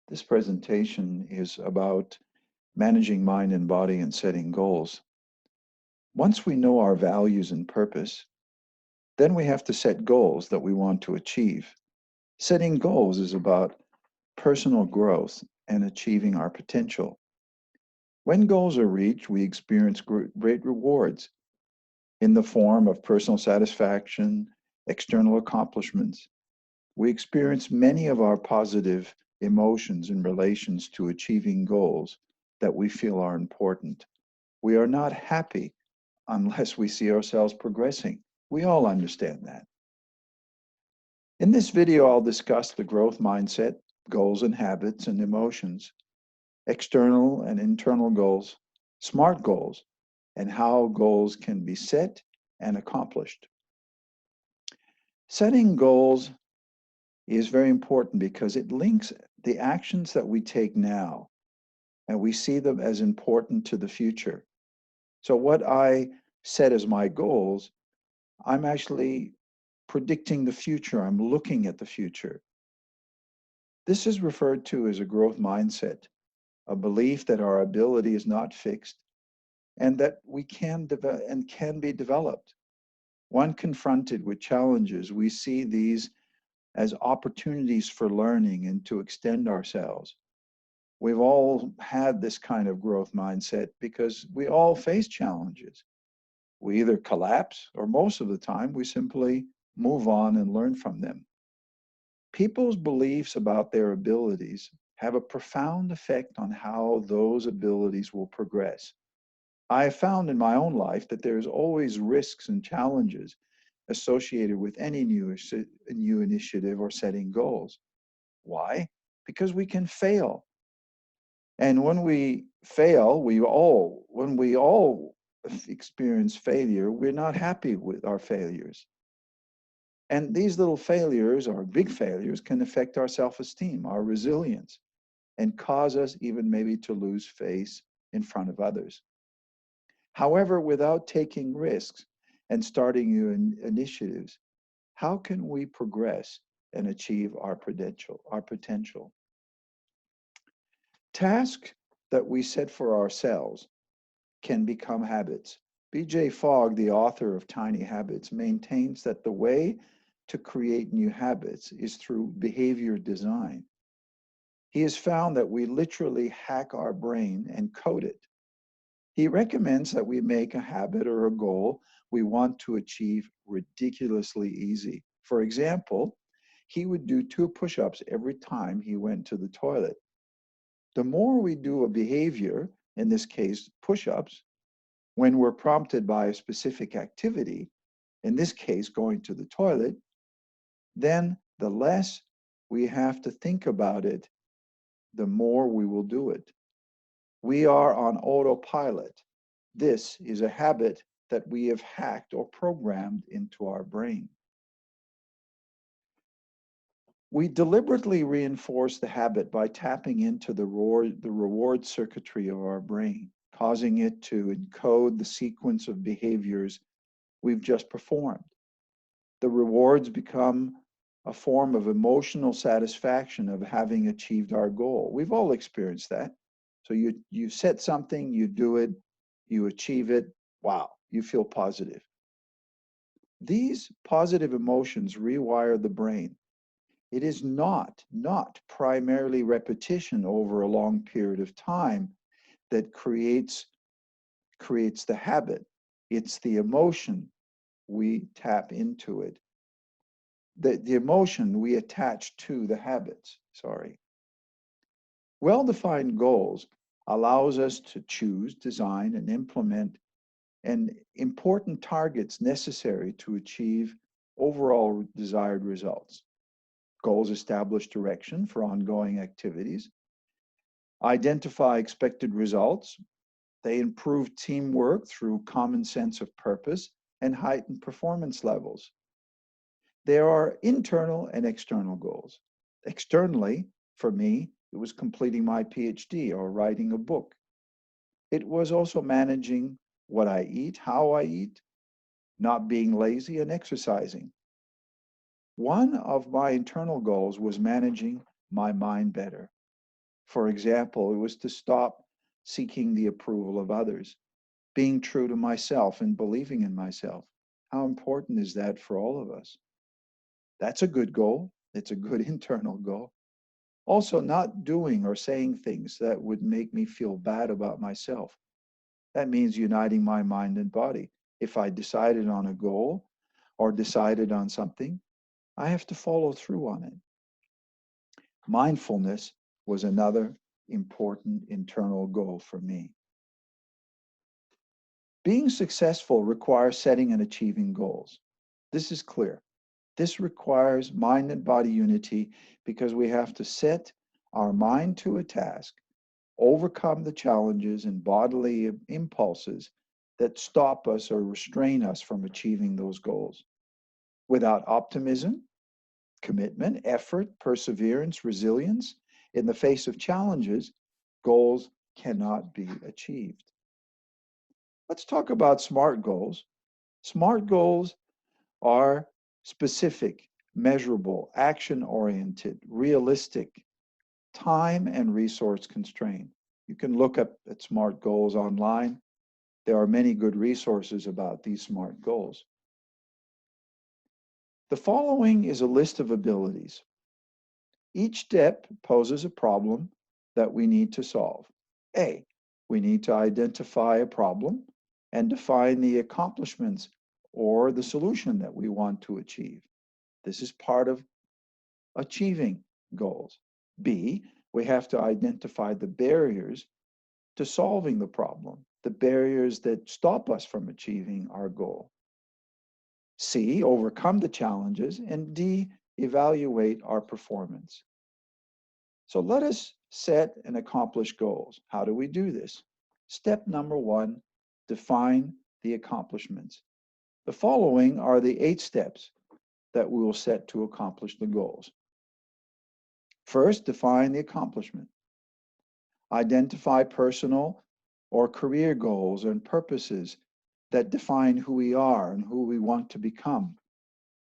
This presentation is about managing mind and body and setting goals. Once we know our values and purpose, then we have to set goals that we want to achieve. Setting goals is about personal growth and achieving our potential. When goals are reached, we experience great rewards in the form of personal satisfaction, external accomplishments. We experience many of our positive emotions in relations to achieving goals that we feel are important. We are not happy unless we see ourselves progressing. We all understand that. In this video, I'll discuss the growth mindset, goals and habits and emotions, external and internal goals, SMART goals, and how goals can be set and accomplished. Setting goals is very important because it links the actions that we take now and we see them as important to the future. So what I set as my goals, I'm actually predicting the future. I'm looking at the future. This is referred to as a growth mindset, a belief that our ability is not fixed and that we can develop and can be developed. When confronted with challenges, we see these as opportunities for learning and to extend ourselves. We've all had this kind of growth mindset because we all face challenges. We either collapse or most of the time we simply move on and learn from them. People's beliefs about their abilities have a profound effect on how those abilities will progress. I have found in my own life that there's always risks and challenges associated with any new initiative or setting goals. Why? Because we can fail. And when we fail, when we all experience failure, we're not happy with our failures. And these little failures or big failures can affect our self-esteem, our resilience, and cause us even maybe to lose face in front of others. However, without taking risks and starting new initiatives, how can we progress and achieve our potential? Tasks that we set for ourselves can become habits. B.J. Fogg, the author of Tiny Habits, maintains that the way to create new habits is through behavior design. He has found that we literally hack our brain and code it. He recommends that we make a habit or a goal we want to achieve ridiculously easy. For example, he would do 2 push-ups every time he went to the toilet. The more we do a behavior, in this case, push-ups, when we're prompted by a specific activity, in this case, going to the toilet, then the less we have to think about it, the more we will do it. We are on autopilot. This is a habit that we have hacked or programmed into our brain. We deliberately reinforce the habit by tapping into the reward circuitry of our brain, causing it to encode the sequence of behaviors we've just performed. The rewards become a form of emotional satisfaction of having achieved our goal. We've all experienced that. So you set something, you do it, you achieve it, wow, you feel positive. These positive emotions rewire the brain. It is not primarily repetition over a long period of time that creates the habit. It's the emotion we tap into it. The emotion we attach to the habits, sorry. Well-defined goals allows us to choose, design, and implement important targets necessary to achieve overall desired results. Goals establish direction for ongoing activities, identify expected results. They improve teamwork through common sense of purpose and heighten performance levels. There are internal and external goals. Externally, for me, it was completing my PhD or writing a book. It was also managing what I eat, how I eat, not being lazy, and exercising. One of my internal goals was managing my mind better. For example, it was to stop seeking the approval of others, being true to myself and believing in myself. How important is that for all of us? That's a good goal. It's a good internal goal. Also, not doing or saying things that would make me feel bad about myself. That means uniting my mind and body. If I decided on a goal or decided on something, I have to follow through on it. Mindfulness was another important internal goal for me. Being successful requires setting and achieving goals. This is clear. This requires mind and body unity because we have to set our mind to a task, overcome the challenges and bodily impulses that stop us or restrain us from achieving those goals. Without optimism, commitment, effort, perseverance, resilience in the face of challenges, goals cannot be achieved. Let's talk about SMART goals. SMART goals are specific, measurable, action oriented, realistic, time and resource constrained. You can look up at SMART goals online. There are many good resources about these SMART goals. The following is a list of abilities. Each step poses a problem that we need to solve. A, we need to identify a problem and define the accomplishments or the solution that we want to achieve. This is part of achieving goals. B, we have to identify the barriers to solving the problem, the barriers that stop us from achieving our goal. C, overcome the challenges. And D, evaluate our performance. So let us set and accomplish goals. How do we do this? Step number one, define the accomplishments. The following are the 8 steps that we will set to accomplish the goals. First, define the accomplishment. Identify personal or career goals and purposes that define who we are and who we want to become.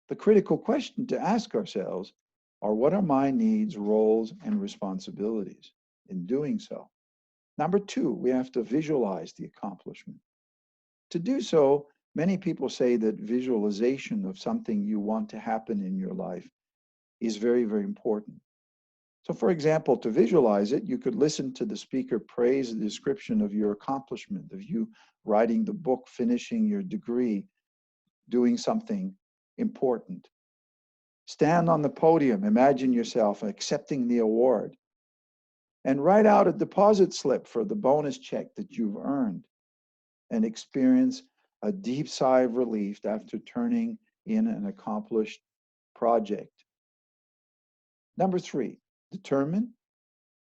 The critical question to ask ourselves are, what are my needs, roles, and responsibilities in doing so? Number 2, we have to visualize the accomplishment. To do so, many people say that visualization of something you want to happen in your life is very, very important. So for example, to visualize it, you could listen to the speaker praise the description of your accomplishment, of you writing the book, finishing your degree, doing something important. Stand on the podium, imagine yourself accepting the award, and write out a deposit slip for the bonus check that you've earned, and experience a deep sigh of relief after turning in an accomplished project. Number 3, determine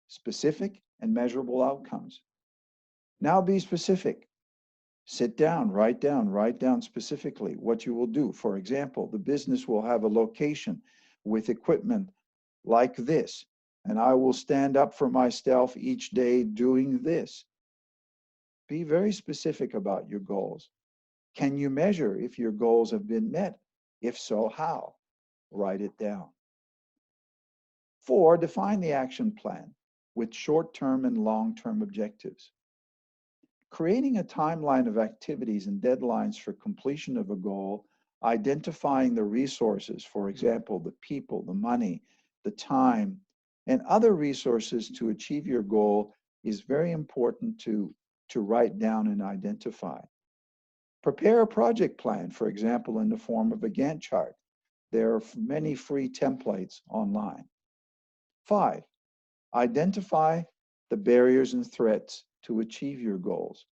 specific and measurable outcomes. Now be specific. Sit down, write down specifically what you will do. For example, the business will have a location with equipment like this, and I will stand up for myself each day doing this. Be very specific about your goals. Can you measure if your goals have been met? If so, how? Write it down. 4, define the action plan with short-term and long-term objectives. Creating a timeline of activities and deadlines for completion of a goal, identifying the resources, for example, the people, the money, the time, and other resources to achieve your goal is very important to write down and identify. Prepare a project plan, for example, in the form of a Gantt chart. There are many free templates online. 5, identify the barriers and threats to achieve your goals.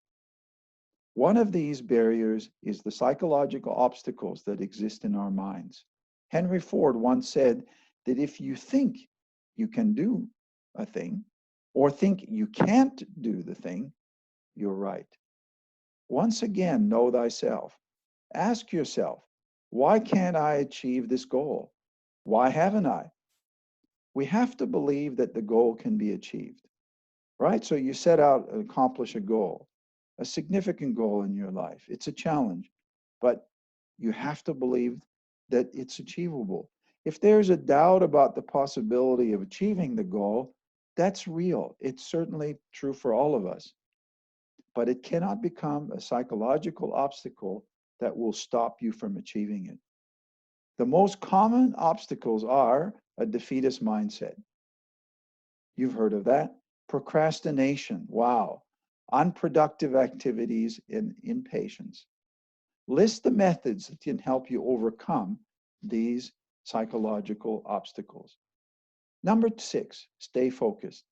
One of these barriers is the psychological obstacles that exist in our minds. Henry Ford once said that if you think you can do a thing or think you can't do the thing, you're right. Once again, know thyself. Ask yourself, why can't I achieve this goal? Why haven't I? We have to believe that the goal can be achieved, right? So you set out to accomplish a goal, a significant goal in your life. It's a challenge, but you have to believe that it's achievable. If there's a doubt about the possibility of achieving the goal, That's real. It's certainly true for all of us, but it cannot become a psychological obstacle that will stop you from achieving it. The most common obstacles are a defeatist mindset. You've heard of that. Procrastination. Wow. Unproductive activities and impatience. List the methods that can help you overcome these psychological obstacles. Number 6, stay focused.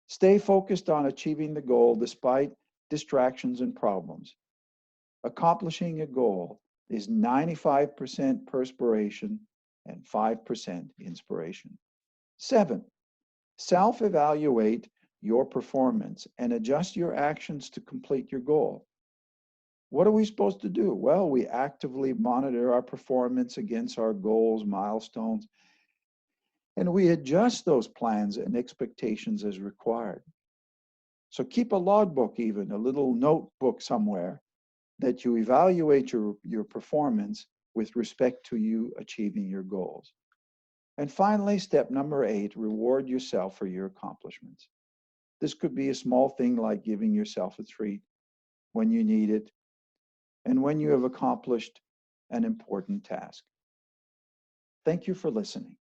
Stay focused on achieving the goal despite distractions and problems. Accomplishing a goal is 95% perspiration and 5% inspiration. 7, self-evaluate your performance and adjust your actions to complete your goal. What are we supposed to do? Well, we actively monitor our performance against our goals, milestones, and we adjust those plans and expectations as required. So keep a logbook, even a little notebook somewhere, that you evaluate your performance with respect to you achieving your goals. And finally, step number 8, reward yourself for your accomplishments. This could be a small thing like giving yourself a treat when you need it and when you have accomplished an important task. Thank you for listening.